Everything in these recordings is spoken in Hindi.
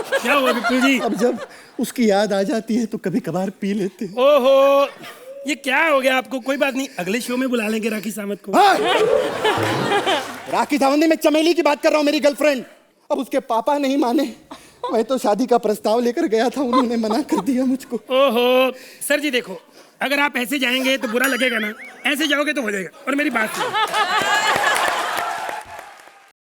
क्या हुआ विपुल जी? अब जब उसकी याद आ जाती है तो कभी कभार पी लेते हैं। ओहो, ये क्या हो गया आपको? कोई बात नहीं, अगले शो में बुला लेंगे राखी सावंत को। हाँ! राखी सावंत, मैं चमेली की बात कर रहा हूँ, मेरी गर्लफ्रेंड। अब उसके पापा नहीं माने। मैं तो शादी का प्रस्ताव लेकर गया था, उन्होंने मना कर दिया मुझको। ओहो सर जी, देखो अगर आप ऐसे जाएंगे तो बुरा लगेगा ना, ऐसे जाओगे तो हो जाएगा। और मेरी बात सुनो।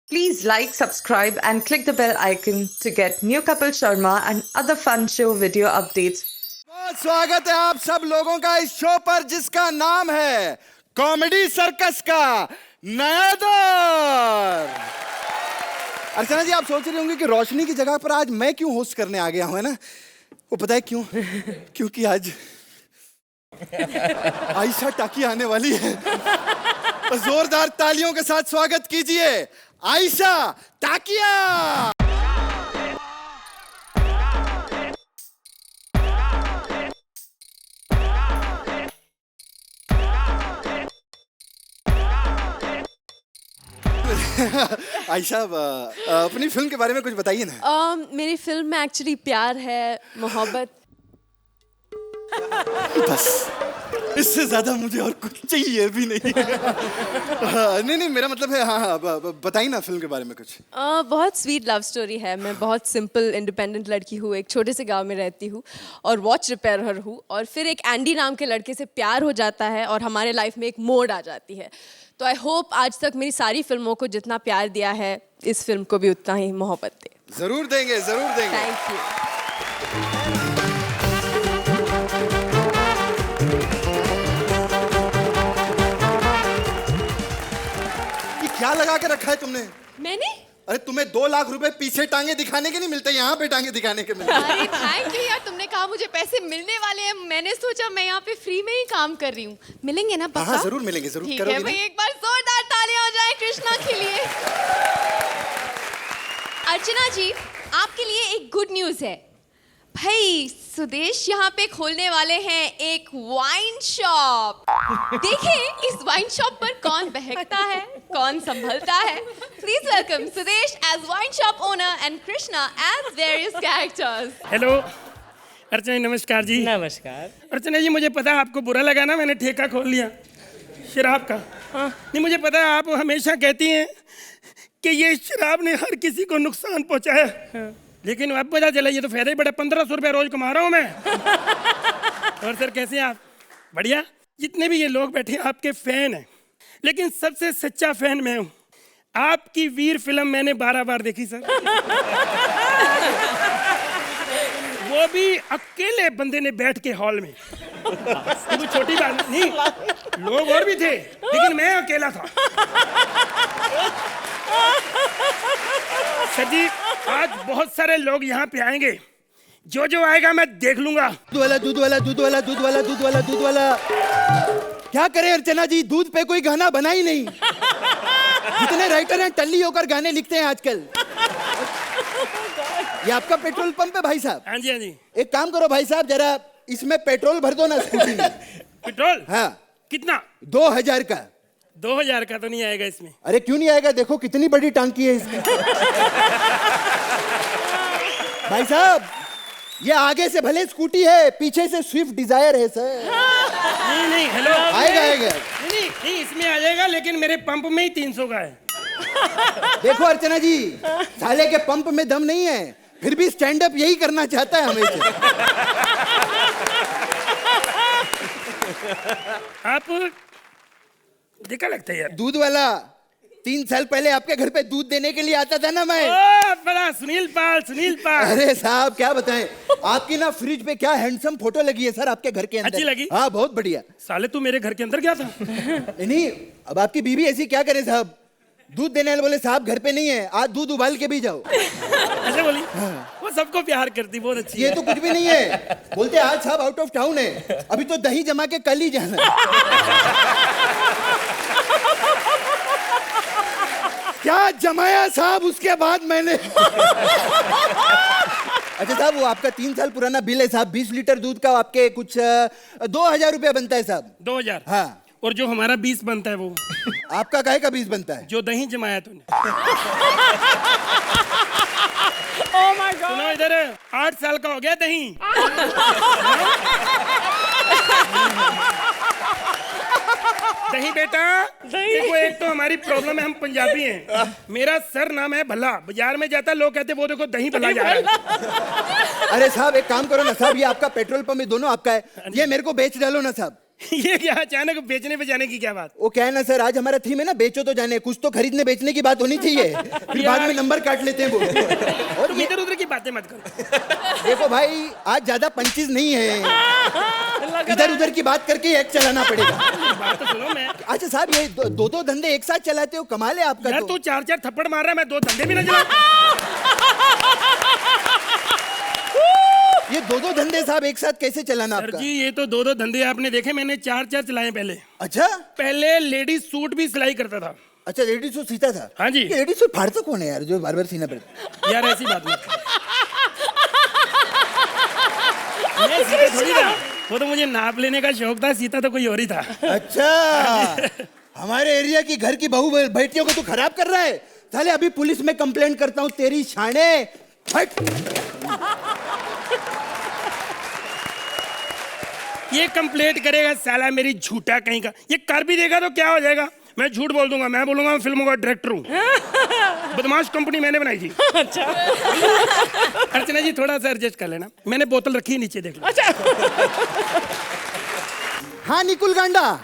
Please like, subscribe and click the bell icon to get new Kapil Sharma and other fun show video updates. बहुत स्वागत है आप सब लोगों का इस शो पर जिसका नाम है कॉमेडी सर्कस का नया दौर। अर्चना जी, आप सोच रहे होंगे कि रोशनी की जगह पर आज मैं क्यों होस्ट करने आ गया हूं, है ना? वो पता है क्यों? क्योंकि आज आयशा टाकी आने वाली है। तो जोरदार तालियों के साथ स्वागत कीजिए आयशा टाकिया। आयशा, अपनी फिल्म के बारे में कुछ बताइए ना। मेरी फिल्म में एक्चुअली प्यार है, मोहब्बत। बस इससे ज्यादा मुझे और कुछ चाहिए भी नहीं। नहीं, मेरा मतलब है, हाँ, बताइए ना फिल्म के बारे में कुछ। बहुत स्वीट लव स्टोरी है। मैं बहुत सिंपल इंडिपेंडेंट लड़की हूँ, एक छोटे से गांव में रहती हूँ और वॉच रिपेयरर हूँ। और फिर एक एंडी नाम के लड़के से प्यार हो जाता है और हमारे लाइफ में एक मोड़ आ जाती है। तो आई होप आज तक मेरी सारी फिल्मों को जितना प्यार दिया है, इस फिल्म को भी उतना ही मोहब्बत दे। जरूर देंगे, जरूर देंगे। Thank you. क्या लगा के रखा है तुमने? मैंने? अरे तुम्हें 2 लाख रुपए पीछे टांगे दिखाने के नहीं मिलते, यहाँ पे टांगे दिखाने के मिलते। अरे थैंक यू यार, तुमने कहा मुझे पैसे मिलने वाले हैं, मैंने सोचा मैं यहाँ पे फ्री में ही काम कर रही हूँ। मिलेंगे ना पक्का? हाँ, जरूर मिलेंगे, जरूर। ठीक है भाई, एक बार जोरदार तालियां हो जाए कृष्णा के लिए। अर्चना जी, आपके लिए एक गुड न्यूज है भाई। सुदेश यहाँ पे खोलने वाले हैं एक वाइन शॉप। देखिए इस वाइन शॉप पर कौन बहकता है, कौन संभलता है। Please welcome Sudesh as wine shop owner and Krishna as various characters. Hello Archana ji, नमस्कार जी। नमस्कार। अर्चना जी, मुझे पता है आपको बुरा लगा ना, मैंने ठेका खोल लिया शराब का। नहीं, मुझे पता है आप हमेशा कहती हैं कि ये शराब ने हर किसी को नुकसान पहुंचाया। लेकिन अब पता चला ये तो फायदा ही बड़ा, 1500 रुपया रोज कमा रहा हूँ मैं। और सर कैसे हैं आप? बढ़िया। जितने भी ये लोग बैठे हैं आपके फैन हैं, लेकिन सबसे सच्चा फैन मैं हूँ। आपकी वीर फिल्म मैंने 12 बार देखी सर। वो भी अकेले बंदे ने बैठ के हॉल में। कोई छोटी बात नहीं, लोग और भी थे लेकिन मैं अकेला था। सर जी, आज बहुत सारे लोग यहाँ पे आएंगे, जो जो आएगा मैं देख लूंगा। दूध वाला, दूध वाला, दूध वाला, दूध वाला, दूध वाला, दूध वाला। क्या करें अर्चना जी, दूध पे कोई गाना बना ही नहीं। जितने राइटर हैं टल्ली होकर गाने लिखते हैं आजकल। ये आपका पेट्रोल पंप है भाई साहब? हाँ जी, हाँ जी। एक काम करो भाई साहब, जरा इसमें पेट्रोल भर दो ना स्कूटी में। पेट्रोल? हाँ। कितना? 2000 का। 2000 का तो नहीं आएगा इसमें। अरे क्यों नहीं आएगा? देखो कितनी बड़ी टांकी है इसमें। भाई साहब, ये आगे से भले स्कूटी है, पीछे से स्विफ्ट डिजायर है सर। नहीं, हेलो। आएगा, आएगा। नहीं, इसमें आ जाएगा, लेकिन मेरे पंप में ही 300 का है। देखो अर्चना जी, साले के पंप में दम नहीं है, फिर भी स्टैंड अप यही करना चाहता है हमेशा। आप देखा लगता है यार। दूध वाला 3 साल पहले आपके घर पे दूध देने के लिए आता था ना मैं। बड़ा सुनील पाल। अरे साहब क्या बताएं, आपकी ना फ्रिज पे क्या हैंडसम फोटो लगी है सर आपके घर के अंदर। अच्छी लगी? हाँ, बहुत बढ़िया। साले तू मेरे घर के अंदर क्या था? नहीं, अब आपकी बीवी ऐसी क्या करे साहब, दूध देने वाले बोले साहब घर पे नहीं है, आज दूध उबाल के भी जाओ। ऐसे बोली? वो सबको प्यार करती, बहुत अच्छी ये है। तो कुछ भी नहीं है, बोलते आज साहब आउट ऑफ टाउन है, अभी तो दही जमा के कल ही जाना। क्या जमाया साहब उसके बाद मैंने। अच्छा साहब, वो आपका 3 साल पुराना बिल है साहब, 20 लीटर दूध का आपके कुछ 2000 रुपया बनता है साहब। 2000? हाँ। और जो हमारा 20 बनता है वो? आपका काहे का 20 बनता है? जो दही जमाया तूने। Oh my God. सुनो इधर, 8 साल का हो गया दही। दही बेटा, देखो एक तो हमारी प्रॉब्लम है, हम पंजाबी हैं। मेरा सर नाम है भला, बाजार में जाता लोग कहते वो देखो दही भला जा रहा है। अरे साहब एक काम करो ना साहब, ये आपका पेट्रोल पंप, ये दोनों आपका है, ये मेरे को बेच डालो ना साहब। ये क्या अचानक बेचने पे जाने की क्या बात? वो क्या है ना सर, आज हमारा थीम है ना बेचो तो जाने, कुछ तो खरीदने बेचने की बात होनी चाहिए, फिर बाद में नंबर काट लेते हैं वो। और तुम इधर उधर की बातें मत करो। देखो भाई आज ज्यादा पंचेज नहीं है, इधर उधर की बात करके एक्ट चलाना पड़ेगा। बात तो सुनो। मैं अच्छा साहब ये दो धंधे एक साथ चलाते हो, कमाल है आपका। यार तो तू 4 थप्पड़ मार रहा है, मैं 2 धंधे भी ना चला। ये दो धंधे साहब एक साथ कैसे चलाना सर आपका? जी ये तो 2 धंधे आपने देखे, मैंने 4 चलाए पहले। अच्छा पहले लेडीज सूट भी सिलाई करता था। अच्छा लेडीज सूट सीता था? हाँ जी। लेडीज सूट फाड़ता कौन है यार जो बार बार सीना पड़ता? यार ऐसी बात मत कर। मैं सीता थोड़ी था, वो तो मुझे नाप लेने का शौक था, सीता तो कोई और ही था। अच्छा हमारे एरिया की घर की बहू बेटियों को तू खराब कर रहा है साले, अभी पुलिस में कंप्लेंट करता हूँ तेरी शाने। हट। ये कंप्लेंट करेगा साला मेरी झूठा कहीं का, ये कर भी देगा तो क्या हो जाएगा? मैं झूठ बोल दूंगा, मैं बोलूंगा मैं फिल्मों का डायरेक्टर हूँ। बदमाश कंपनी मैंने बनाई थी। अच्छा। अर्चना जी थोड़ा सा एडजस्ट कर लेना, मैंने बोतल रखी है नीचे, देख लो। अच्छा। हाँ निकुल गांडा,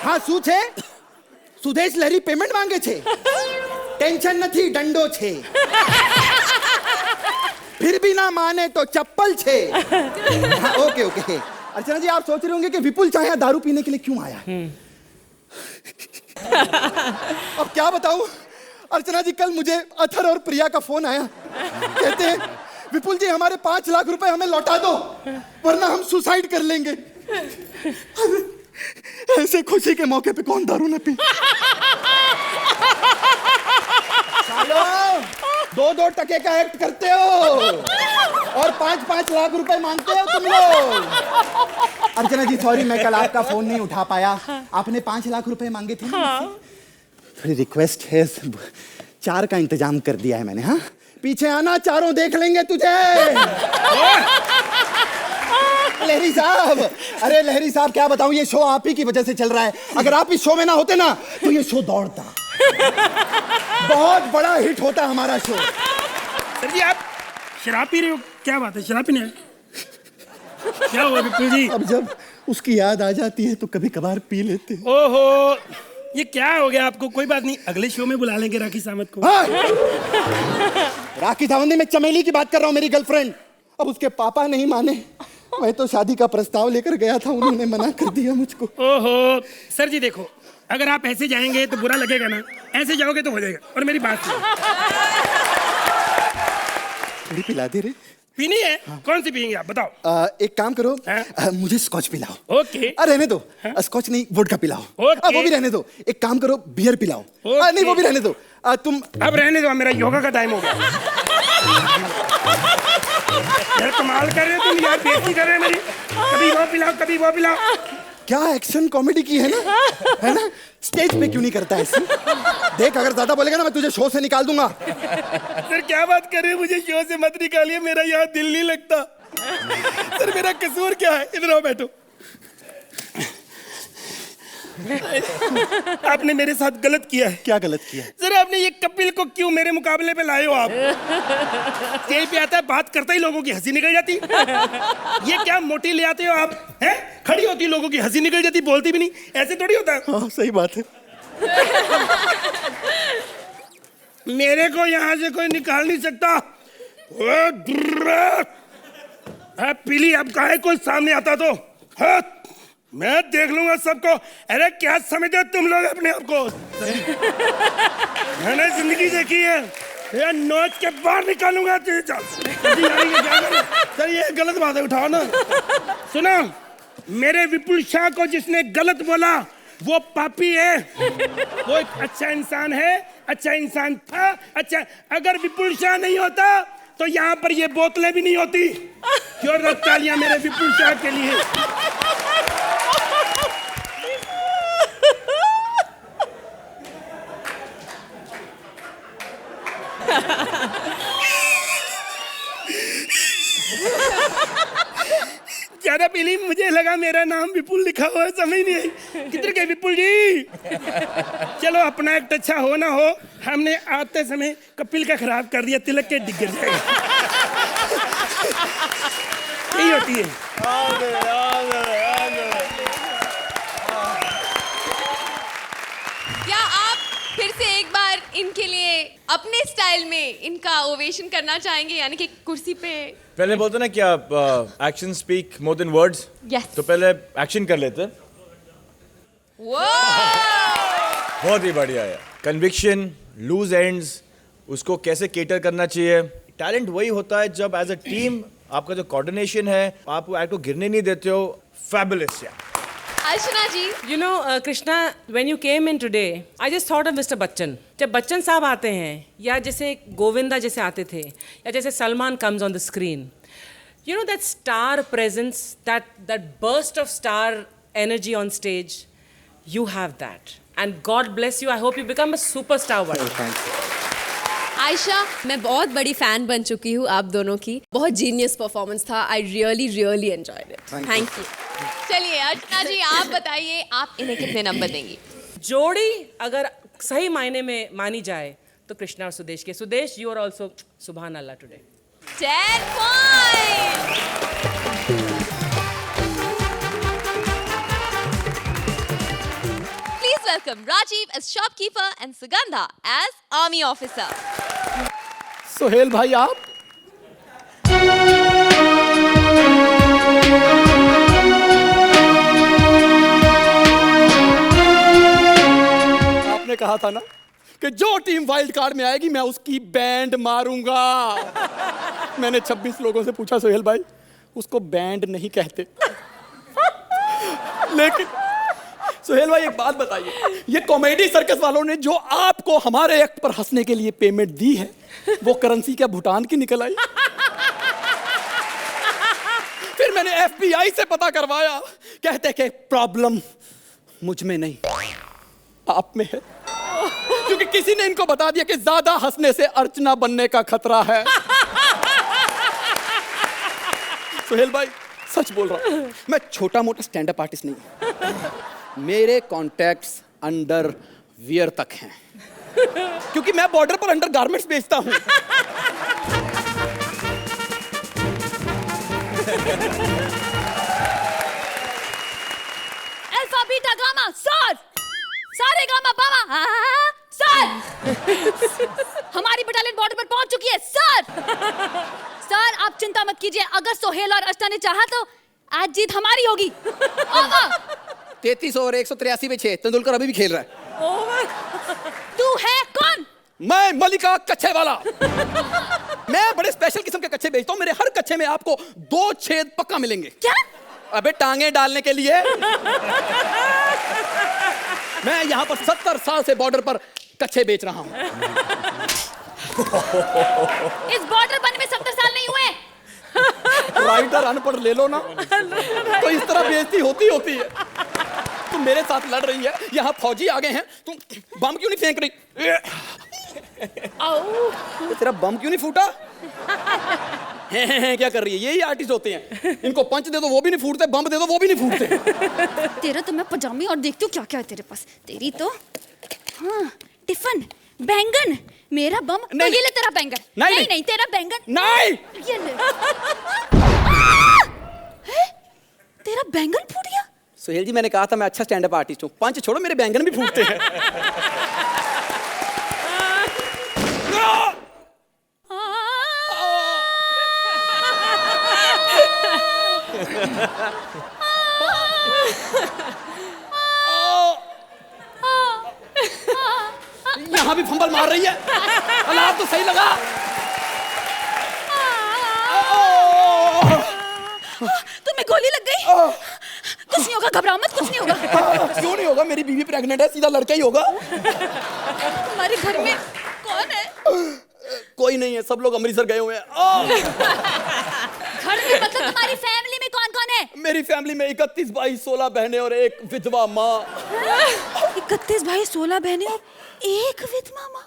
हाँ શું છે? સુદેશ લહેરી પેમેન્ટ માંગે છે, ટેન્શન નથી દંડો છે, फिर भी ना माने तो चप्पल छे। हाँ, ओके ओके। अर्चना जी आप सोच रहे होंगे कि विपुल चाहे दारू पीने के लिए क्यों आया। अब क्या बताऊं अर्चना जी, कल मुझे अथर और प्रिया का फोन आया, कहते हैं विपुल जी हमारे 5 लाख रुपए हमें लौटा दो वरना हम सुसाइड कर लेंगे। ऐसे खुशी के मौके पे कौन दारू न पी। सालो 2-2 टके का एक्ट करते हो और 5-5 लाख रुपए मांगते हो तुम लोग। अर्चना जी सॉरी मैं कल आपका फोन नहीं उठा पाया, आपने 5 लाख रुपए मांगे थे ना, थोड़ी रिक्वेस्ट है, 4 का इंतजाम कर दिया है मैंने। हाँ पीछे आना, चारों देख लेंगे तुझे। लहरी साहब, अरे लहरी साहब क्या बताऊं, ये शो आप ही की वजह से चल रहा है, अगर आप इस शो में ना होते ना तो ये शो दौड़ता, बहुत बड़ा हिट होता हमारा शो। सर जी आप शराब पी रहे हो, क्या बात है? शराब पीने आए? क्या हुआ विपुल जी? अब जब उसकी याद आ जाती है तो कभी कभार पी लेते हैं। ओहो ये क्या हो गया आपको? कोई बात नहीं, अगले शो में बुला लेंगे राखी सावंत को। हाँ! राखी सावंत, मैं चमेली की बात कर रहा हूँ, मेरी गर्लफ्रेंड। अब उसके पापा नहीं माने, मैं तो शादी का प्रस्ताव लेकर गया था, उन्होंने मना कर दिया मुझको। ओहो सर जी देखो, अगर आप ऐसे जाएंगे तो बुरा लगेगा ना, ऐसे जाओगे तो हो जाएगा। और मेरी बात सुनो, थोड़ी पिला दे रे। पीनी है? कौन सी पियेंगे आप बताओ? एक काम करो, हाँ? मुझे स्कॉच पिलाओ। ओके। रहने दो, स्कॉच नहीं वोडका पिलाओ। ओके। वो भी रहने दो, एक काम करो बियर पिलाओ। ओके। नहीं वो भी रहने दो, तुम अब रहने दो, मेरा योगा का टाइम हो गया। यार कमाल कर रहे हो तुम यार, बेइज्जती कर रहे हो मेरी। कभी वो पिलाओ कभी वो पिलाओ। क्या एक्शन कॉमेडी की है ना, स्टेज पे क्यों नहीं करता ऐसे? देख अगर ज्यादा बोलेगा ना मैं तुझे शो से निकाल दूंगा। सर क्या बात कर रहे हो, मुझे शो से मत निकालिए, मेरा यहाँ दिल नहीं लगता। सर मेरा कसूर क्या है? इधर आओ बैठो। आपने मेरे साथ गलत किया है। क्या गलत किया? सर आपने ये कपिल को क्यों मेरे मुकाबले पे लाए हो आप? स्टेज पे आता है, बात करता ही लोगों की हंसी निकल जाती। ये क्या मोटी ले आते हो आप? हैं? खड़ी होती लोगों की हंसी निकल जाती, बोलती भी नहीं, ऐसे थोड़ी होता है। हाँ सही बात है। मेरे को यहाँ से कोई निकाल नहीं सकता। पीली अब काहे कोई सामने आता तो मैं देख लूंगा सबको। अरे क्या समझते हो तुम लोग अपने आप को? मैंने जिंदगी देखी है, ये नोच के बाहर निकालूंगा। सर ये गलत बात है, उठाओ ना। सुनो, मेरे विपुल शाह को जिसने गलत बोला वो पापी है, वो एक अच्छा इंसान है, अच्छा इंसान था। अच्छा अगर विपुल शाह नहीं होता तो यहाँ पर ये बोतलें भी नहीं होती। जोरदार तालियां मेरे विपुल शाह के लिए। ज्यादा पी ली, मुझे लगा मेरा नाम विपुल लिखा हुआ है, समझ नहीं आई। किधर गए विपुल जी? चलो अपना एक्ट अच्छा हो ना हो, हमने आते समय कपिल का खराब कर दिया, तिलक के डिग जाएगा। यही होती है। क्या आप फिर से एक बार इनके लिए अपने स्टाइल में इनका ओवेशन करना चाहेंगे, यानी कि कुर्सी पे? पहले बोलते ना क्या action speak more than words. Yes. तो पहले एक्शन कर लेते हैं। बहुत ही बढ़िया है। कन्विक्शन, लूज एंड्स, उसको कैसे केटर करना चाहिए। टैलेंट वही होता है जब एज अ टीम आपका जो कोऑर्डिनेशन है, आप वो एक्ट को गिरने नहीं देते हो। फैबुलस यार। अर्चना जी, You know, Krishna, when you came in today, I just thought of Mr. Bachchan. जब बच्चन साहब आते हैं, या जैसे गोविंदा जैसे आते थे, या जैसे Salman comes on the screen, you know that star presence, that burst of star energy on stage, you have that. And God bless you. I hope you become a superstar one day. Ayesha, मैं बहुत बड़ी फैन बन चुकी हूँ आप दोनों की। बहुत जीनियस परफॉर्मेंस था। I really enjoyed it. Thank you. चलिए अर्चना जी, आप बताइए आप इन्हें कितने नंबर देंगी? जोड़ी अगर सही मायने में मानी जाए तो कृष्णा और सुदेश के। सुदेश, you are also सुभान अल्लाह today. 10 points. Please welcome Rajiv as shopkeeper and Sugandha as army officer. Sohail भाई आप आपने कहा था ना कि जो टीम वाइल्ड कार्ड में आएगी मैं उसकी बैंड मारूंगा। मैंने 26 लोगों से पूछा सोहेल भाई, उसको बैंड नहीं कहते। लेकिन सोहेल भाई एक बात बताइए, ये कॉमेडी सर्कस वालों ने जो आपको हमारे एक्ट पर हंसने के लिए पेमेंट दी है, वो करेंसी क्या भूटान की निकल आई? फिर मैंने FBI से पता करवाया, कहते कि प्रॉब्लम मुझ में नहीं आप में है, क्योंकि किसी ने इनको बता दिया कि ज्यादा हंसने से अर्चना बनने का खतरा है। सोहेल भाई सच बोल रहा हूं, मैं छोटा मोटा स्टैंड अप आर्टिस्ट नहीं हूं। मेरे कॉन्टैक्ट्स अंडर वियर तक हैं, क्योंकि मैं बॉर्डर पर अंडर गारमेंट्स बेचता हूं। अल्फा बीटा गामा सर, सारे गामा पामा सर। हमारी बटालियन बॉर्डर पर पहुंच चुकी है सर। सर आप चिंता मत कीजिए, अगर सोहेल और अर्चना ने चाहा तो आज जीत हमारी होगी। ओवर। 33 ओवर 183 पे 6, तेंदुलकर अभी भी खेल रहा है। तू है कौन? मैं मलिका कच्चे वाला। मैं बड़े स्पेशल किस्म के कच्चे बेचता हूँ, मेरे हर कच्चे में आपको 2 छेद पक्का मिलेंगे। क्या? अबे टांगे डालने के लिए। मैं यहाँ पर 70 साल से बॉर्डर पर कच्चे बेच रहा हूँ। इस बॉर्डर बनने में 70 साल नहीं हुए। राइटर अनपढ़ ले लो ना, तो इस तरह बेइज्जती होती है। तुम मेरे साथ लड़ रही है, यहाँ फौजी आ गए हैं, तुम बम क्यों नहीं फेंक रही? तो तेरा बम क्यों नहीं फूटा? क्या कर रही है? यही आर्टिस्ट होते हैं, इनको पंच दे दो वो भी नहीं फूटते, बम दे दो वो भी नहीं फूटते। तेरा तो मैं पजामी और देखती हूँ क्या क्या है तेरे पास। तेरी तो हाँ टिफिन बैंगन, मेरा बम तो नहीं, ये ले तेरा बैंगन। नहीं, नहीं तेरा बैंगन नहीं। ये ले। है? तेरा बैंगन फूट गया? सोहेल जी मैंने कहा था मैं अच्छा स्टैंड अप आर्टिस्ट हूँ, पंच छोड़ो मेरे बैंगन भी फूटते हैं। यहाँ भी फंबल मार रही है। अलाव तो सही लगा। तुम्हें गोली लग गई? कुछ नहीं होगा, घबराओ मत, कुछ नहीं होगा। क्यों नहीं होगा? मेरी बीवी प्रेग्नेंट है, सीधा लड़का ही होगा। तुम्हारे घर में कौन है? कोई नहीं है, सब लोग अमृतसर गए हुए हैं। घर में मतलब तुम्हारी फैमिली में कौन कौन है? मेरी फैमिली में 31 भाई, 16 बहनें और एक विधवा माँ। 31 भाई, 16 बहनें और एक विधवा माँ।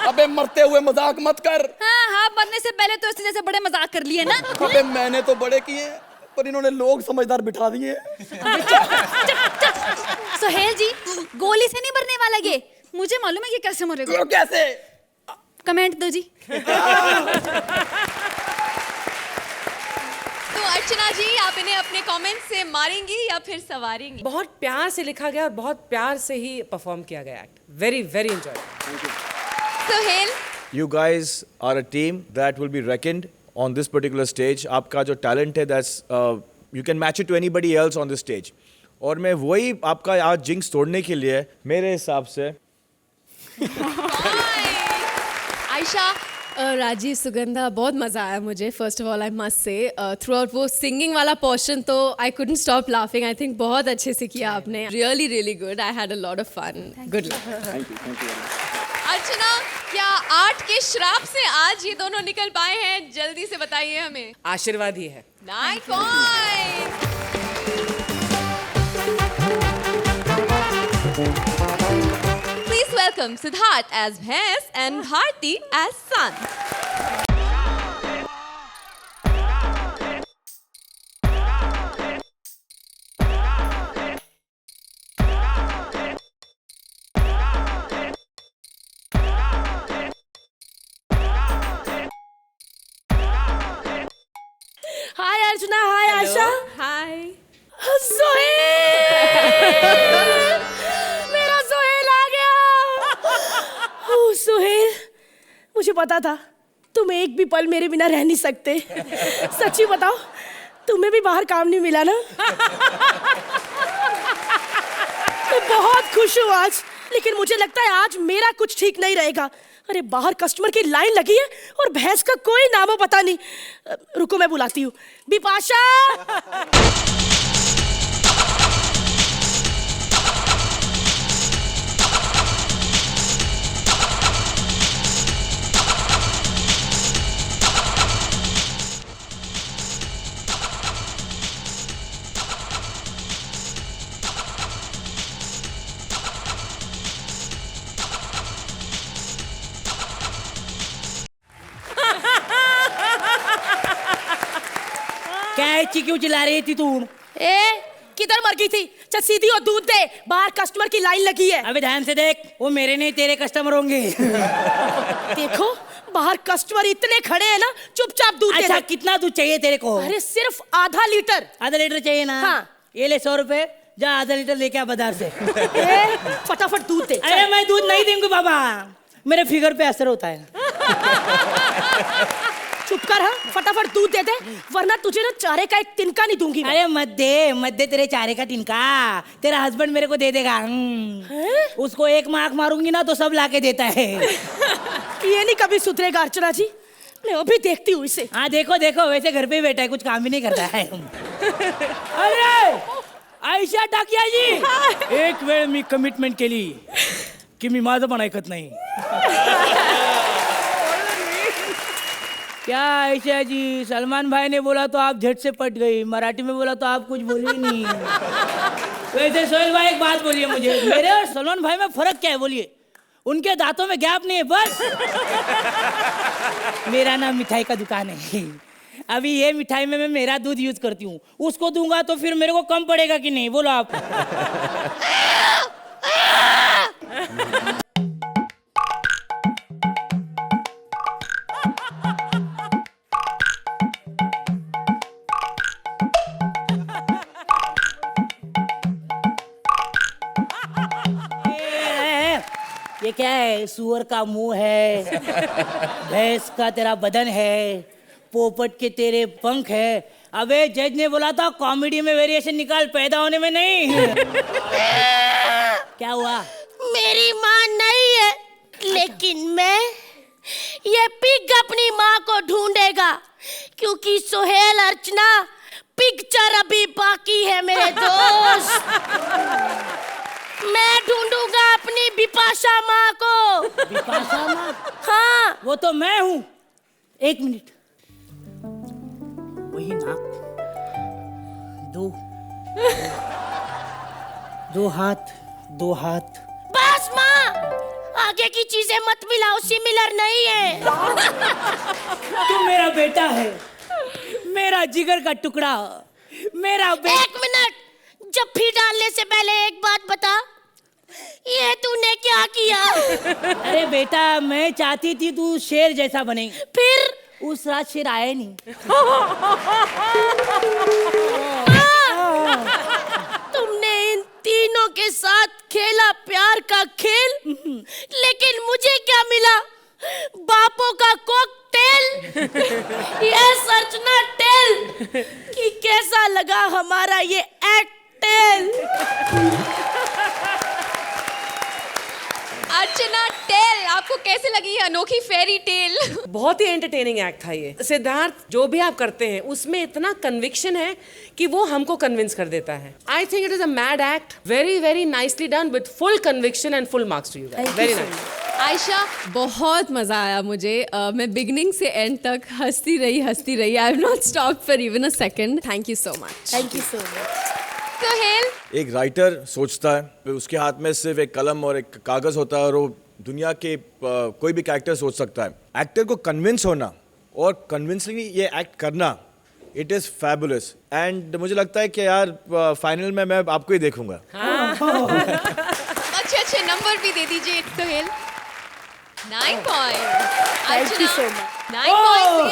अबे अबे मरते हुए मजाक मत कर। हाँ हाँ, मरने से पहले तो इसने जैसे बड़े मजाक कर लिए ना। अबे मैंने तो बड़े किए पर इन्होंने लोग समझदार बिठा दिए। सोहेल जी, गोली से नहीं मरने वाला ये, मुझे मालूम है कि कैसे मरेगा। तो कैसे? कमेंट दो जी। तो अर्चना जी, आप इन्हें अपने कमेंट से मारेंगी या फिर सवारेंगी? बहुत प्यार से लिखा गया और बहुत प्यार से ही परफॉर्म किया गया act. Very very enjoy. Sohail, You guys are a team that will be reckoned on this particular stage. आपका जो talent है, that's you can match it to anybody else on this stage. और मैं वही आपका आज जिंक्स तोड़ने के लिए मेरे हिसाब से आयशा, राजीव, सुगंधा, बहुत मज़ा आया मुझे। First of all I must say throughout वो सिंगिंग वाला पोर्शन तो I couldn't stop laughing. I think बहुत अच्छे से किया आपने। Really really good. I had a lot of fun. Good luck. Archana, क्या आर्ट के श्राप से आज ये दोनों निकल पाए हैं? जल्दी से बताइए हमें। आशीर्वाद ही है। 9 points. Please welcome Siddharth as Bhais and Bharti as Sun. हाय अर्चना, हाय आशा। हाय। सोहेल, मेरा सोहेल आ गया। ओह सोहेल, मुझे पता था तुम एक भी पल मेरे बिना रह नहीं सकते। सच्ची बताओ, तुम्हें भी बाहर काम नहीं मिला ना? मैं बहुत खुश हूँ आज, लेकिन मुझे लगता है आज मेरा कुछ ठीक नहीं रहेगा। अरे बाहर कस्टमर की लाइन लगी है और भैंस का कोई नामो पता नहीं। रुको मैं बुलाती हूँ। बिपाशा, क्या क्यों चिल्ला रही थी तू? किधर मर गई थी? चल सीधी और दूध दे, बाहर कस्टमर की लाइन लगी है। अबे ध्यान से देख, वो मेरे नहीं तेरे कस्टमर होंगे। देखो बाहर कस्टमर इतने खड़े हैं ना, चुपचाप दूध दे। अच्छा कितना दूध चाहिए तेरे को? अरे सिर्फ आधा लीटर। आधा लीटर चाहिए ना? हाँ। ये ले 100 रुपए, जा आधा लीटर लेके आ बाजार से। फटाफट दूध दे। अरे मैं दूध नहीं दूंगी बाबा, मेरे फिगर पे असर होता है। चुप कर, हाँ फटाफट दूध दे दे, वरना तुझे ना चारे का एक तिनका नहीं दूंगी मैं। अरे मत दे तेरे चारे का तिनका, तेरा हस्बैंड मेरे को दे देगा। उसको एक मार्क मारूंगी ना तो सब लाके देता है। ये नहीं कभी सुधरेगा अर्चना जी, मैं अभी देखती हूँ इसे। हाँ देखो देखो, वैसे घर पे ही बैठा है, कुछ काम भी नहीं करता है। अरे आयशा टाकिया जी, एक वेळ मी कमिटमेंट केली की मी माझं पण ऐकत नाही। क्या आयशा जी, सलमान भाई ने बोला तो आप झट से पट गई, मराठी में बोला तो आप कुछ बोली ही नहीं। वैसे सोहेल भाई एक बात बोलिए मुझे, मेरे और सलमान भाई में फर्क क्या है बोलिए? उनके दांतों में गैप नहीं है बस। मेरा नाम मिठाई का दुकान है, अभी ये मिठाई में मैं मेरा दूध यूज करती हूँ, उसको दूंगा तो फिर मेरे को कम पड़ेगा कि नहीं, बोलो आप। ये क्या है? सुअर का मुंह है, भैंस का तेरा बदन है, पोपट के तेरे पंख है। अबे जज ने बोला था कॉमेडी में वेरिएशन निकाल, पैदा होने में नहीं। क्या हुआ? मेरी माँ नहीं है, लेकिन मैं, ये पिग अपनी माँ को ढूंढेगा, क्योंकि सोहेल अर्चना पिक्चर अभी बाकी है मेरे दोस्त। मैं ढूंढूंगा अपनी बिपाशा माँ को। बिपाशा माँ? हाँ वो तो मैं हूँ। एक मिनट, वही नाक, दो हाथ। बस माँ, आगे की चीजें मत मिलाओ, सिमिलर नहीं है। तू मेरा बेटा है, मेरा जिगर का टुकड़ा, मेरा एक मिनट, जफ्फी डालने से पहले एक बात बता, ये तूने क्या किया? अरे बेटा, मैं चाहती थी तू शेर जैसा बने, फिर उस रात शेर आया नहीं। तुमने इन तीनों के साथ खेला प्यार का खेल, लेकिन मुझे क्या मिला? बापों का कॉकटेल। यस अर्चना, टेल कि कैसा लगा हमारा ये एक्टेल। अर्चना, टेल आपको कैसे लगी ये अनोखी फेरी टेल? बहुत ही एंटरटेनिंग एक्ट था ये। सिद्धार्थ, जो भी आप करते हैं उसमें इतना कन्विक्शन है कि वो हमको कन्विंस कर देता है। I think it is a mad act, very very nicely done with full conviction and full marks to you guys. Very nice. Ayesha, बहुत मजा आया मुझे। मैं बिगनिंग से एंड तक हंसती रही। I have not stopped for even a second. Thank you so much. Thank you so much. Sohail, एक राइटर सोचता है, उसके हाथ में सिर्फ एक कलम और एक कागज होता है और वो दुनिया के कोई भी कैरेक्टर सोच सकता है। एक्टर को कन्विंस होना और कन्विंसिंगली ये एक्ट करना, इट इज़ फैबुलस। एंड मुझे लगता है कि यार फाइनल में मैं आपको ही देखूंगा। अच्छे नंबर भी दे दीजिए Sohail. 9 point. Thank you so much. 9 point.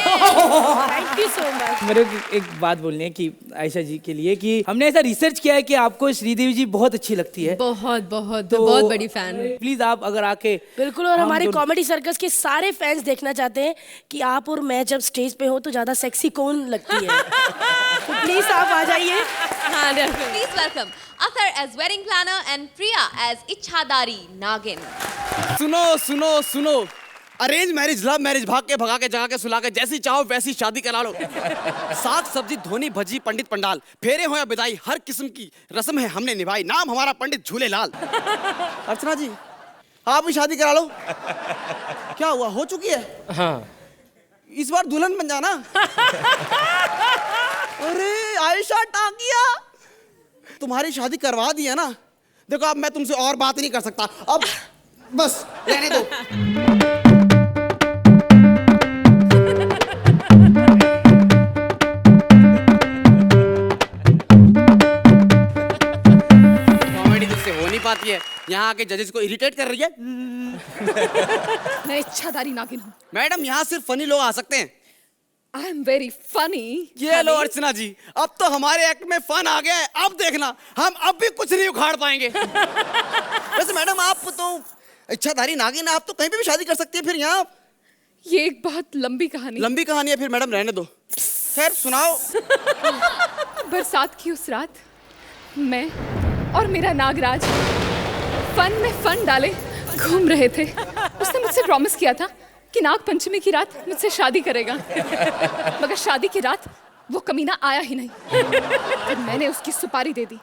Thank you so much. मेरे को एक बात बोलनी है कि आयशा जी के लिए कि हमने ऐसा रिसर्च किया है कि आपको श्रीदेवी जी बहुत अच्छी लगती है। बहुत बहुत बड़ी फैन। प्लीज आप अगर आके बिल्कुल, और हमारे कॉमेडी सर्कस के सारे फैंस देखना चाहते हैं कि आप और मैं जब स्टेज पे हो तो ज्यादा सेक्सी कौन लगती है। तो प्लीज आप आ जाइए। हाँ, Please welcome Athar as wedding planner and Priya as इच्छाधारी नागिन। सुनो सुनो सुनो, अरेंज मैरिज, लव मैरिज, भाग के भगा के जगा के सुला के, जैसी चाहो वैसी शादी करा लो। साग सब्जी धोनी भजी पंडित पंडाल, फेरे हो या विदाई, हर किस्म की रस्म है हमने निभाई, नाम हमारा पंडित झूलेलाल। अर्चना जी, आप भी शादी करा लो। क्या हुआ, हो चुकी है? हाँ, इस बार दुल्हन बन जाना। अरे आयशा टाकिया, तुम्हारी शादी करवा दी है ना। देखो अब मैं तुमसे और बात नहीं कर सकता, अब बस रहने दो। कॉमेडी तुझसे हो नहीं पाती है, यहाँ आके जजेस को इरिटेट कर रही है। मैं इच्छाधारी नागिन हूँ। मैडम यहाँ सिर्फ फनी लोग आ सकते हैं। I am very funny. ये लो अर्चना जी, अब तो हमारे एक्ट में फन आ गया है। अब देखना, हम अब भी कुछ नहीं उखाड़ पाएंगे। वैसे मैडम आप तो इच्छाधारी नागिन, आप तो कहीं पे भी शादी कर सकती है। फिर यहाँ ये एक बहुत लंबी कहानी। लंबी कहानी है, फिर मैडम रहने दो। खैर सुनाओ। बरसात की उस रात मैं और मेरा नागराज फन में फन डाले घूम रहे थे। उसने मुझसे प्रॉमिस किया था कि नाग पंचमी की रात मुझसे शादी करेगा, मगर शादी की रात वो कमीना आया ही नहीं। फिर मैंने उसकी सुपारी दे दी,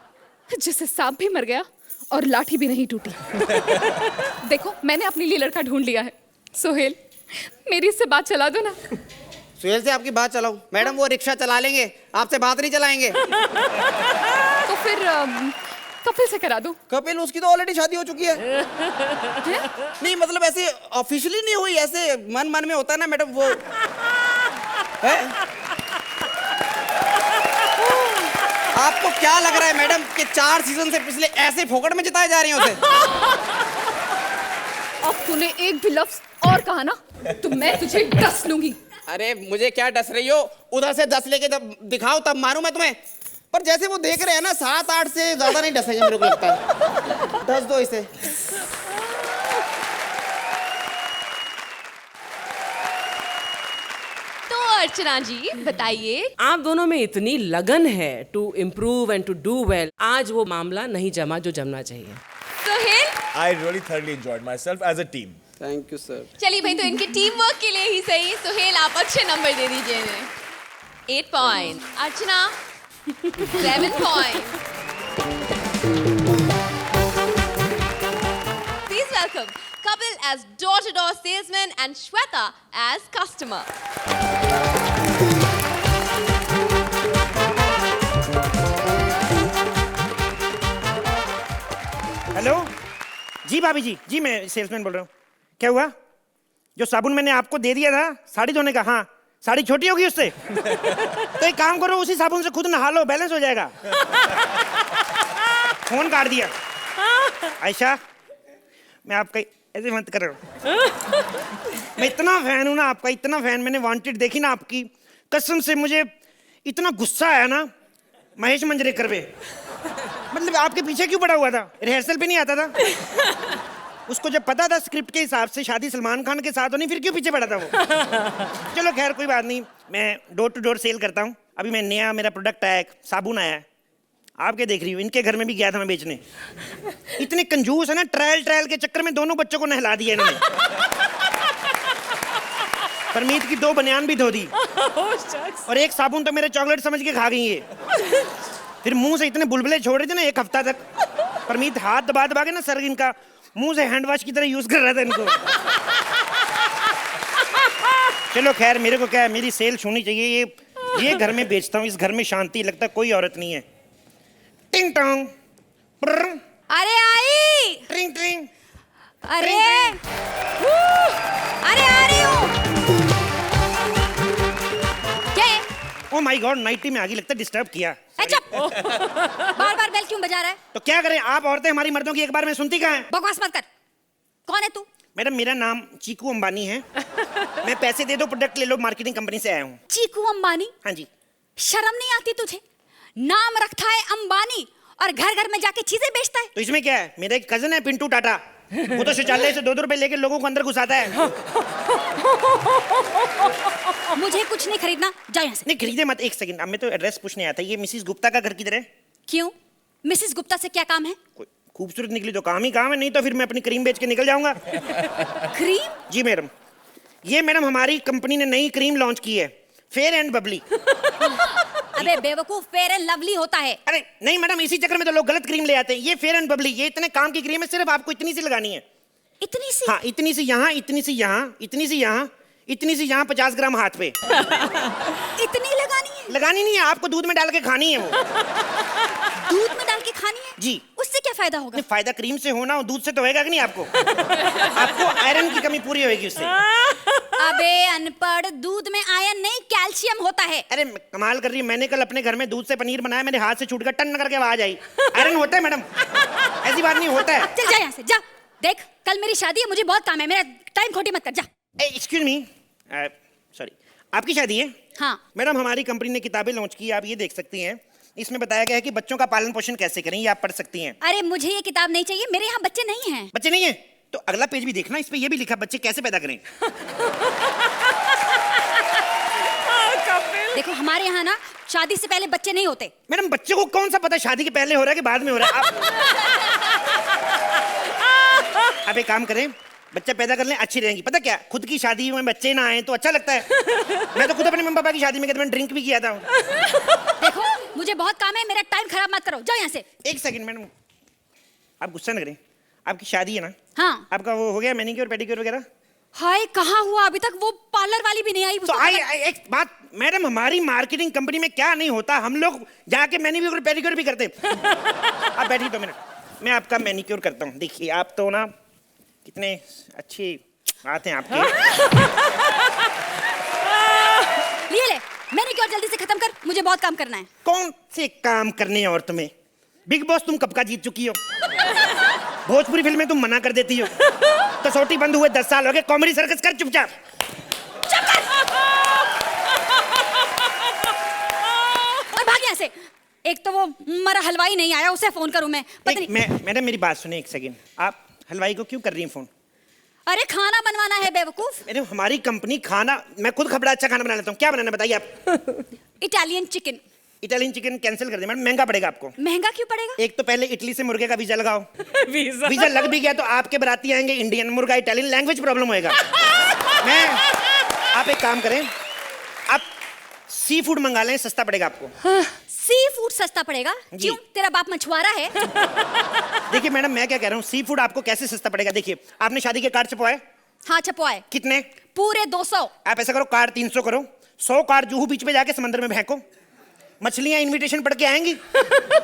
जिससे सांप भी मर गया और लाठी भी नहीं टूटी। देखो, मैंने अपने लिए लड़का ढूंढ लिया है। सोहेल, मेरी इससे बात चला दो ना। सुहेल से आपकी बात चलाऊं? मैडम वो रिक्शा चला लेंगे, आपसे बात नहीं चलाएंगे। तो फिर कपिल से करा दो। कपिल, उसकी तो ऑलरेडी शादी हो चुकी है। नहीं मतलब ऐसे ऑफिशियली नहीं हुई, ऐसे मन मन में होता है ना मैडम वो है? आपको क्या लग रहा है मैडम कि 4 सीजन से पिछले ऐसे फोकट में जिताए जा रहे हैं उसे? अब तूने एक भी लफ्ज और कहा ना तो मैं तुझे डस लूंगी। अरे मुझे क्या डस रही हो, उधर से 10 लेके जब दिखाओ तब मारूं मैं तुम्हें। पर जैसे वो देख रहे हैं ना, 7-8 से ज्यादा नहीं डसेंगे मेरे को लगता है। डस दो इसे। तो अर्चना जी बताइए, आप दोनों में इतनी लगन है to improve and to do well, आज वो मामला नहीं जमा जो जमना चाहिए। Sohail, I really thoroughly enjoyed myself as a team. Thank you sir. चलिए भाई, तो इनके टीम वर्क के लिए ही सही। सोहेल, आप अच्छे नंबर दे दीजिए इन्हें। 8 point. Archana 7 point. Please welcome Kapil as door-to-door salesman and Shweta as customer. Hello जी, जी भाभी जी, जी मैं सेल्समैन बोल रहा हूँ। क्या हुआ? जो साबुन मैंने आपको दे दिया था साड़ी धोने का, हाँ साड़ी छोटी होगी उससे। तो एक काम करो, उसी साबुन से खुद नहा लो, बैलेंस हो जाएगा। फोन काट दिया। आयशा, मैं आपका ऐसे मत करो। मैं इतना फैन हूं ना आपका, इतना फैन। मैंने वांटेड देखी ना आपकी, कसम से मुझे इतना गुस्सा आया ना महेश मंजरेकर पे। मतलब आपके पीछे क्यों पड़ा हुआ था? रिहर्सल पे नहीं आता था? उसको जब पता था स्क्रिप्ट के हिसाब से शादी सलमान खान के साथ होनी, फिर क्यों पीछे पड़ा था वो? चलो खैर कोई बात नहीं, मैं डोर टू डोर सेल करता हूँ। अभी मैं नया मेरा प्रोडक्ट आया है, साबुन आया है। आप क्या देख रही हो? इनके घर में भी गया था मैं बेचने। इतने कंजूस है ना, ट्रायल के चक्कर में दोनों बच्चों को नहला दिया इन्होंने। परमीत की 2 बनियान भी धो दी और एक साबुन तो मेरे चॉकलेट समझ के खा गई ये। फिर मुंह से इतने बुलबुले छोड़ रहे थे ना 1 हफ्ता तक। परमीत हाथ दबा दबा के ना सर इनका मुंह से हैंड वॉश की तरह यूज कर रहा था इनको। चलो खैर, मेरे को क्या है, मेरी सेल होनी चाहिए। ये घर में बेचता हूँ, इस घर में शांति, लगता कोई औरत नहीं है। टिंग टोंग, अरे आई, ट्रिंग ट्रिंग, अरे अरे आ रही हूँ। क्या है? ओ माय गॉड, नाइटी में आगे लगता डिस्टर्ब किया। चुप। बार बार बेल क्यों बजा रहा है? तो क्या करें, आप औरतें हमारी मर्दों की एक बार में सुनती कहाँ हैं? बकवास मत कर। कौन है तू? मैडम मेरा नाम चीकू अंबानी है। मैं पैसे दे दो, प्रोडक्ट ले लो, मार्केटिंग कंपनी से आया हूँ। चीकू अंबानी? हाँ जी। शर्म नहीं आती तुझे? नाम रखा है अंबानी और घर घर में जाके चीजें बेचता है। तो इसमें क्या है? मेरा एक कजन है पिंटू टाटा, वो तो शौचालय से 2-2 रुपए लेके लोगों को अंदर घुसाता है। मुझे कुछ नहीं खरीदना, जा यहाँ से। नहीं खरीदे मत, 1 सेकंड। अब मैं तो एड्रेस पूछने आता। ये मिसिस गुप्ता का घर किधर है? क्यों? मिसेस गुप्ता से क्या काम है? खूबसूरत निकली तो काम ही काम है, नहीं तो फिर मैं अपनी क्रीम बेच के निकल जाऊंगा। क्रीम? जी मैडम, ये मैडम हमारी कंपनी ने नई क्रीम लॉन्च की है, फेयर एंड बबली। अबे बेवकूफ, फेयर एंड लवली होता है। अरे नहीं मैडम, इसी चक्कर में तो लोग गलत क्रीम ले आते हैं। ये फेयर एंड बबली, ये इतने काम की क्रीम है, सिर्फ आपको इतनी सी लगानी है। इतनी सी? हाँ, इतनी सी यहाँ, इतनी सी यहाँ, इतनी सी यहाँ, इतनी सी यहाँ, 50 ग्राम हाथ पे। इतनी लगानी है? लगानी नहीं है, आपको दूध में डाल के खानी है वो। दूध में डाल के खानी है? जी। उससे क्या फायदा होगा? फायदा क्रीम से होना, दूध से तो होएगा कि नहीं आपको? आपको आयरन की कमी पूरी होगी उससे। अबे अनपढ़, दूध में आयरन नहीं कैल्शियम होता है। अरे कमाल कर रही है, मैंने कल अपने घर में दूध से पनीर बनाया, मेरे हाथ से छूट गया, टन करके आवाज आई। आयरन होता है मैडम, ऐसी बात नहीं होता है। चल जा यहाँ से, जा। देख कल मेरी शादी है, मुझे बहुत काम है, मेरा टाइम खोटी मत कर, जा। एक्सक्यूज मी, सॉरी, आपकी शादी है? हाँ। मैडम हमारी कंपनी ने किताबें लॉन्च की, आप ये देख सकती हैं। इसमें बताया गया है कि बच्चों का पालन पोषण कैसे करें, ये आप पढ़ सकती हैं। अरे मुझे ये किताब नहीं चाहिए, मेरे यहाँ बच्चे नहीं हैं। बच्चे नहीं है? तो अगला पेज भी देखना, इस पे ये भी लिखा बच्चे कैसे पैदा करें। देखो हमारे यहाँ ना शादी से पहले बच्चे नहीं होते। मैडम बच्चे को कौन सा पता शादी के पहले हो रहा है कि बाद में हो रहा है? आप एक काम करें, बच्चा पैदा कर लें, अच्छी रहेंगी। पता क्या, खुद की शादी में बच्चे ना आए तो अच्छा लगता है। मैं तो खुद अपने मम्मी पापा की शादी में मैंने ड्रिंक भी किया था। देखो मुझे बहुत काम है, मेरा टाइम खराब मत करो, जाओ यहाँ से। 1 सेकंड मैडम, आप गुस्सा न करें, आपकी शादी है ना? हाँ। आपका वो हो गया मैनिक्योर पेडिक्योर वगैरह? हाय कहाँ हुआ अभी तक? वो पार्लर वाली भी नहीं आई। तो एक बात मैडम, हमारी मार्केटिंग कंपनी में क्या नहीं होता, हम लोग जाके मैनिक्योर पेडिक्योर भी करते। आप बैठिए 2 मिनट, मैं आपका मैनिक्योर करता हूँ। देखिए आप तो ना कितने अच्छी बात हैं आपकी। ले मैनिक्योर जल्दी से खत्म कर, मुझे बहुत काम करना है। कौन से काम करने हैं और तुम्हें? बिग बॉस तुम कब का जीत चुकी हो, भोजपुरी फिल्में तुम मना कर देती हो, कसौटी बंद हुए 10 साल हो गए, कॉमेडी सर्कस कर चुपचाप। और भाग यहाँ से। एक तो वो मरा हलवाई नहीं आया, उसे फोन करूं मैं? मैडम मेरी बात सुने 1 सेकंड, आप हलवाई को क्यों कर रही हैं फोन? अरे खाना बनवाना है बेवकूफ। मैडम हमारी कंपनी खाना, मैं खुद खबड़ा अच्छा खाना बना लेता हूँ। क्या बनाना बताइए आप? Italian chicken. Italian chicken cancel कर दे मैडम, महंगा पड़ेगा आपको। महंगा क्यों पड़ेगा? एक तो पहले इटली से मुर्गे का वीजा लगाओ। वीजा लग भी गया तो आपके बराती आएंगे इंडियन, मुर्गा इटालियन, लैंग्वेज प्रॉब्लम होएगा। आप एक काम करें, आप सी फूड मंगा लें, सस्ता पड़ेगा आपको। सी फूड सस्ता पड़ेगा? क्यों, तेरा बाप मछुआरा है? देखिए मैडम मैं क्या कह रहा हूँ, सी फूड आपको कैसे सस्ता पड़ेगा? देखिए आपने शादी के कार्ड छपवाए? हाँ छपवाए। कितने? पूरे 200। आप ऐसा करो, कार्ड 300 करो, 100 कार्ड जुहू बीच पे जाके समंदर में फेंको, मछलियां इनविटेशन पढ़ के आएंगी।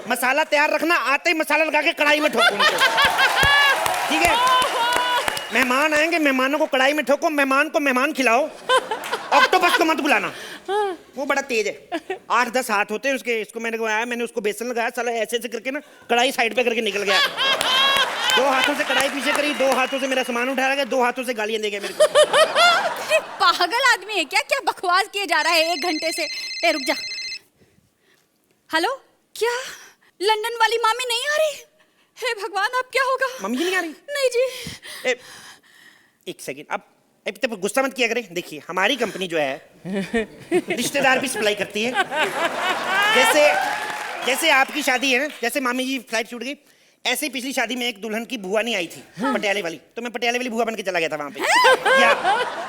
मसाला तैयार रखना, आते ही मसाला लगा के कढ़ाई में ठोको उनको। ठीक है? मेहमान आएंगे, मेहमानों को कढ़ाई में ठोको, मेहमान को मेहमान खिलाओ, ऑक्टोपस को मत बुलाना, वो बड़ा तेज है। 8-10 हाथ होते हैं उसके। इसको मैंने आया, मैंने उसको बेसन लगाया, साला ऐसे ऐसे करके ना कढ़ाई साइड पे करके निकल गया। 2 हाथों से कढ़ाई पीछे करी, 2 हाथों से मेरा सामान उठाया गया, 2 हाथों से गालियां दे गया मेरे को। पागल आदमी है क्या? क्या बकवास किए जा रहा है 1 घंटे से? ए रुक जा। हेलो, क्या लंदन वाली मामी नहीं आ रही? हे भगवान, अब क्या होगा? मम्मी जी नहीं आ रही? नहीं जी। एक सेकंड, अब तब गुस्सा मत किया करें। देखिए, हमारी कंपनी जो है रिश्तेदार भी सप्लाई करती है। जैसे आपकी शादी है ना, जैसे मामी जी फ्लाइट छूट गई, ऐसे ही पिछली शादी में एक दुल्हन की बुआ नहीं आई थी, पटियाले वाली, तो मैं पटियाले वाली बुआ बन के चला गया था वहां पे। या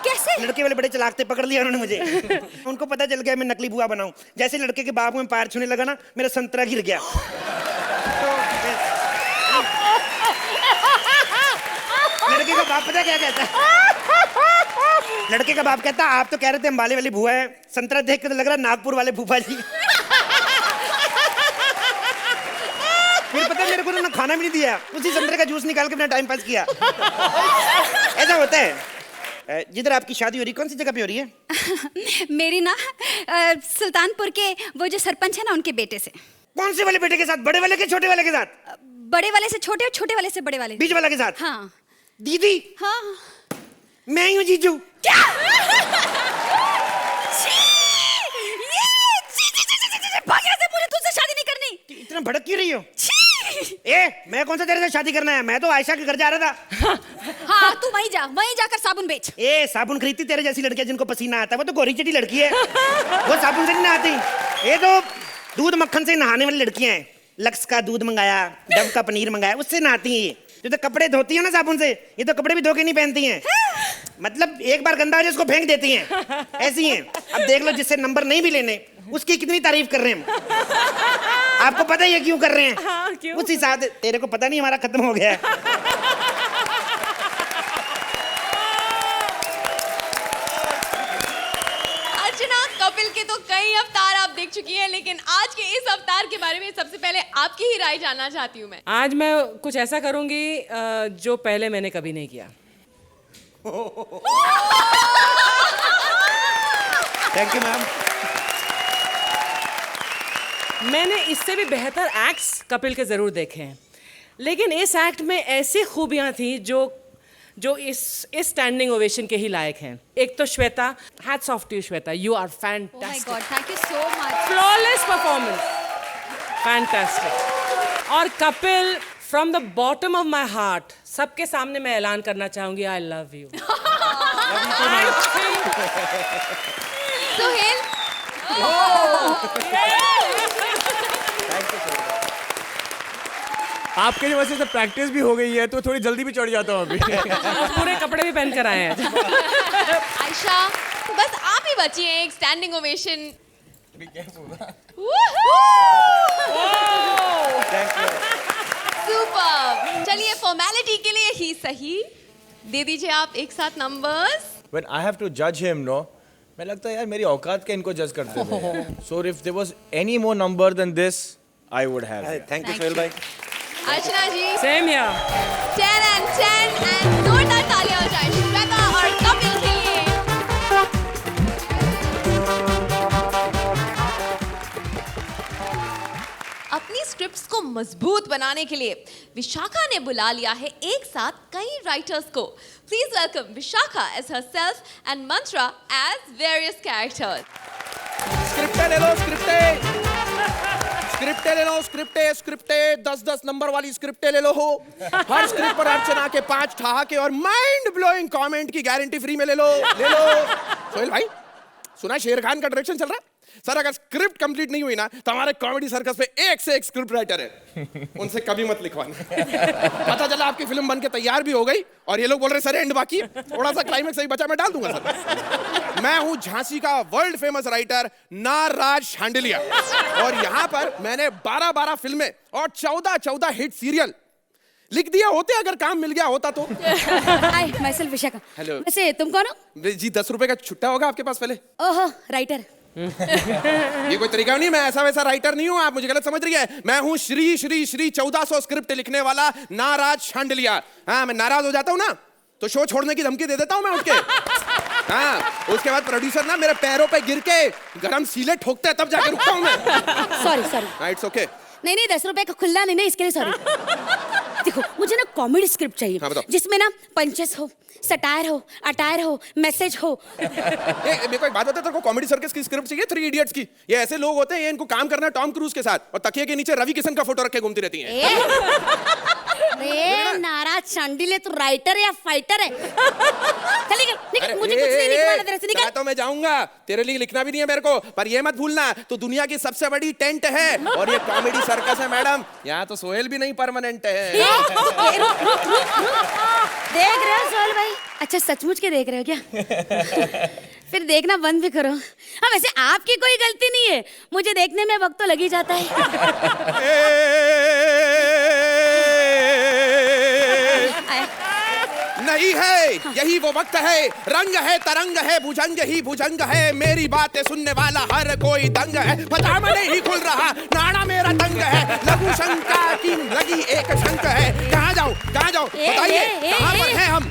कैसे? लड़के वाले बड़े चलाक थे, पकड़ लिया उन्होंने मुझे। उनको पता चल गया मैं नकली बुआ बनाऊं। जैसे लड़के के बाप में पैर छूने लगा ना, मेरा संतरा गिर गया। लड़के का बाप पता क्या कहता है? लड़के का बाप कहता, आप तो कह रहे थे अंबाले वाली बुआ है, संतरा देख के तो लग रहा नागपुर वाले फूफा जी। फिर पता है मेरे को ना खाना भी नहीं दिया, उसी संतरे का जूस निकाल के अपना टाइम पास किया। ऐसा होता है। जिधर आपकी शादी हो रही, कौन सी जगह पे हो रही है? मेरी ना सुल्तानपुर के वो जो सरपंच है ना, उनके बेटे से। कौन से वाले बेटे के साथ? बड़े वाले के छोटे वाले के साथ? बड़े वाले से छोटे और छोटे वाले से बड़े वाले। बीच वाला के साथ? हाँ। दीदी? हाँ। मैं ही हूँ जीजू। क्या? मुझे तुझसे शादी नहीं करनी। इतना भड़क क्यों रही हो? मैं कौन सा तेरे से शादी करना है? मैं तो आयशा के घर जा रहा था। हाँ, तू वहीं जा, वहीं जाकर साबुन बेच। साबुन खरीदती तेरे जैसी लड़कियां जिनको पसीना आता है, वो तो गोरी चिटी लड़की है, वो साबुन से नहीं नहाती। ये तो दूध मक्खन से नहाने वाली लड़कियां हैं। लक्स का दूध मंगाया, डव का पनीर मंगाया, उससे नहाती हैं। ये तो कपड़े धोती है ना साबुन से, ये तो कपड़े भी धो के नहीं पहनती हैं। मतलब एक बार गंदा हो जाए उसको फेंक देती हैं, ऐसी हैं। अब देख लो, जिससे नंबर नहीं भी लेने, उसकी कितनी तारीफ कर रहे हैं हम। आपको पता ही है क्यों कर रहे हैं? हाँ, क्यों? उसी साथ तेरे को पता नहीं, हमारा खत्म हो गया है। अर्चना, कपिल के तो कई अवतार आप देख चुकी हैं, लेकिन आज के इस अवतार के बारे में सबसे पहले आपकी ही राय जानना चाहती हूँ मैं। आज मैं कुछ ऐसा करूंगी जो पहले मैंने कभी नहीं किया। Thank you ma'am. मैंने इससे भी बेहतर एक्ट्स कपिल के जरूर देखे हैं, लेकिन इस एक्ट में ऐसी खूबियां थी जो इस स्टैंडिंग ओवेशन के ही लायक हैं। एक तो Shweta, hats off to you Shweta, you are fantastic. Oh my God, thank you so much. Flawless performance, fantastic. और Kapil, from the bottom of my heart, सबके सामने मैं ऐलान करना चाहूंगी, आई लव यू। सोहेल, आपके लिए वैसे प्रैक्टिस भी हो गई है, तो थोड़ी जल्दी भी चढ़ जाता हूँ अभी। और पूरे कपड़े भी पहन कर आए हैं। आयशा, बस आप ही बची हैं एक स्टैंडिंग ओवेशन। सुपर। चलिए, फॉर्मेलिटी के लिए ही सही, दे दीजिए आप एक साथ numbers. When I have to judge him, no, मैं लगता है यार मेरी औकात के इनको जज करते थे। So if there was any more number than this, I would have. Thank you Sohail भाई। अर्चना जी, सेम हियर। 10 and 10 and जोरदार तालियां हो जाए श्वेता और कपिल के लिए। अपनी स्क्रिप्ट्स को मजबूत बनाने के लिए विशाखा ने बुला लिया है एक साथ कई राइटर्स को। Please welcome Vishakha as herself and Mantra as various characters. स्क्रिप्टें ले लो, स्क्रिप्टें ले लो, स्क्रिप्टें 10-10 नंबर वाली स्क्रिप्टें ले लो हो। हर स्क्रिप्ट पर अर्चना के 5 ठहाके और माइंड ब्लोइंग कमेंट की गारंटी फ्री में ले लो। सोहेल भाई, सुना शेर खान का डायरेक्शन चल रहा है? सर, अगर स्क्रिप्ट कंप्लीट नहीं हुई ना, तो हमारे कॉमेडी सर्कस पे एक से एक स्क्रिप्ट राइटर है, उनसे कभी मत लिखवाना। पता चला आपकी फिल्म बनके तैयार भी हो गई और ये लोग बोल रहे सर एंड बाकी है, थोड़ा सा क्लाइमेक्स सही बचा, मैं डाल दूंगा सर। मैं हूं झांसी का वर्ल्ड फेमस राइटर नाराज शांडिलिया, और यहाँ पर मैंने 12-12 फिल्में और 14-14 हिट सीरियल लिख दिया होते अगर काम मिल गया होता तो। हाय, माय सेल्फ विशाखा। हेलो। वैसे तुम कौन हो? जी 10 रुपए का छुट्टा होगा आपके पास पहले? ओहो, राइटर। ये कोई तरीका नहीं, मैं ऐसा वैसा राइटर नहीं हूँ, आप मुझे गलत समझ रही है। मैं हूँ श्री श्री श्री 1400 स्क्रिप्ट लिखने वाला नाराज शांडिलिया। हाँ, मैं नाराज हो जाता हूँ ना तो शो छोड़ने की धमकी दे देता हूँ मैं उठ के। हाँ, उसके बाद प्रोड्यूसर ना मेरे पैरों पे गिर के गरम सीले ठोकते हैं, तब जाके रुकता हूँ मैं। Sorry it's okay. नहीं 10 रुपए का खुल्ला नहीं, इसके लिए सॉरी। देखो मुझे ना कॉमेडी स्क्रिप्ट चाहिए। हाँ, बताओ। जिसमें ना पंचेस हो, सटायर हो, अटायर हो, मैसेज हो। मेरे को एक बात बता, तेरे को कॉमेडी सर्कस की स्क्रिप्ट चाहिए 3 इडियट्स की? ये ऐसे लोग होते हैं, ये इनको काम करना है टॉम क्रूज के साथ और तकिए के नीचे रवि किशन का फोटो रखे घूमती रहती हैं। अरे नाराज शांडिले, तू राइटर या फाइटर है? चल निकल, मुझे कुछ नहीं लिखवाना तेरे से, निकल। तो मैं जाऊंगा, तेरे लिए लिखना भी नहीं है मेरे को, पर ये मत भूलना तू दुनिया की सबसे बड़ी टेंट है और ये कॉमेडी सर्कस है मैडम। यहाँ तो सोहेल भी नहीं परमानेंट है। देख रहे हो सोहेल भाई? अच्छा सचमुच के देख रहे हो क्या? फिर देखना बंद भी करो। हाँ वैसे आपकी कोई गलती नहीं है, मुझे देखने में वक्त तो लग ही जाता है। नहीं है, यही वो वक्त है, रंग है तरंग है, भुजंग ही भुजंग है, मेरी बातें सुनने वाला हर कोई दंग है, पजामा नहीं खुल रहा, नाड़ा मेरा तंग है, लघु शंका की लगी एक शंक है, कहाँ जाऊँ बताइए, कहाँ पर हैं हम?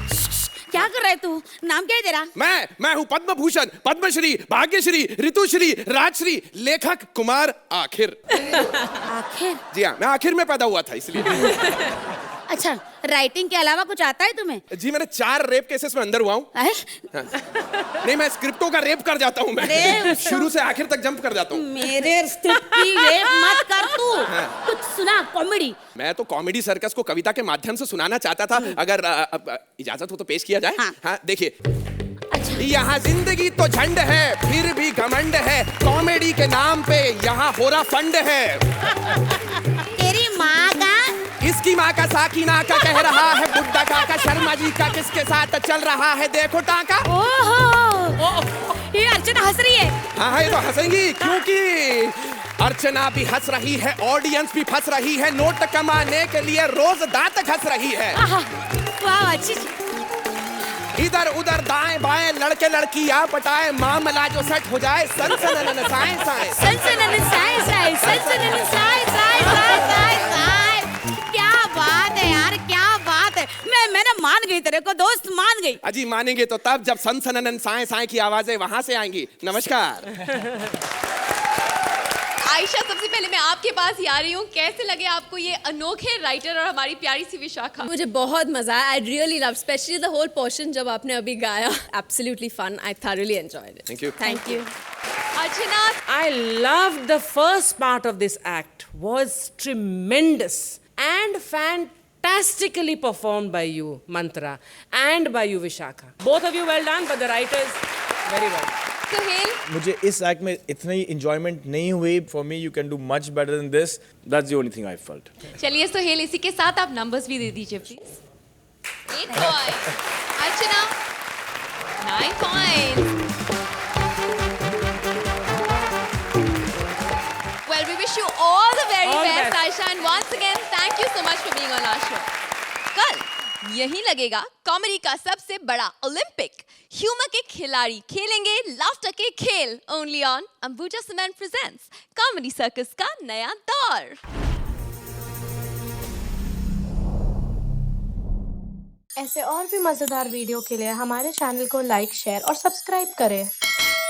क्या कर रहा है तू? नाम क्या है तेरा? मैं हूँ पद्म भूषण, पद्मश्री, भाग्यश्री, ऋतुश्री, राजश्री, लेखक कुमार आखिर। आखिर? जी हाँ, मैं आखिर में पैदा हुआ था इसलिए। अच्छा, राइटिंग के अलावा कुछ आता है तुम्हें? जी मैंने 4 रेप केसेस में अंदर हुआ हूँ। हाँ। नहीं, मैं स्क्रिप्टों का रेप कर जाता हूँ मैं। शुरू से आखिर तक जंप कर जाता हूँ। मेरे स्क्रिप्ट की रेप मत कर तू। कुछ सुना कॉमेडी। मैं तो कॉमेडी सर्कस को कविता के माध्यम से सुनाना चाहता था, अगर इजाजत हो तो पेश किया जाए। हाँ देखिए। अच्छा। यहाँ जिंदगी तो झंड है, फिर भी घमंड है, कॉमेडी के नाम पे यहाँ हो रहा फंड है। तेरी माँ का? इसकी माँ का साकिना का कह रहा है बुड्ढा काका, शर्मा जी का किसके साथ चल रहा है देखो टाका। ओहो, ये अर्चना हंस रही है। हाँ ये तो हंसेंगी, क्योंकि अर्चना भी हंस रही है, ऑडियंस भी फंस रही है, नोट कमाने के लिए रोज दांत घस रही है। वाह अच्छी। इधर उधर दाएं बाएं लड़के लड़की या पटाए, मामला जो सेट हो जाए सनसनन साए साए सनसनन साए साए सनसनन साए साए साए साए। क्या बात है यार, क्या बात है। मैं ना मान गई, तेरे को दोस्त मान गई। अजी मानेंगे तो तब जब सनसनन साए साए की आवाजें वहां से आएंगी। नमस्कार। आयशा, सबसे पहले मैं आपके पास ही आ रही हूँ। कैसे लगे आपको ये अनोखे राइटर और हमारी प्यारी सी विशाखा? मुझे बहुत मजा आया। I really love, specially the whole portion जब आपने अभी गाया। Absolutely fun. I thoroughly enjoyed it. Thank you. Thank you. Archana, I loved the first part of this act. Was tremendous and fantastically performed by you, Mantra, and by you, Vishakha. Both of you well done, but the writers very well. Sohail, मुझे इस एक्ट में इतनी इंजॉयमेंट नहीं हुई. For me you can do much better than this. That's the only thing I felt. चलिए सोहेल, इसी के साथ आप नंबर्स भी दे दीजिए please. 8 points. Archana, 9 points. Well, we wish you all the very best, Aisha, and once again, thank you so much for being on our show. कल यही लगेगा कॉमेडी का सबसे बड़ा ओलंपिक. ह्यूमर के खिलाड़ी खेलेंगे लाफ्टर के खेल. Only on Ambuja cement presents comedy circus का नया दौर. ऐसे और भी मजेदार वीडियो के लिए हमारे चैनल को लाइक, शेयर और सब्सक्राइब करें.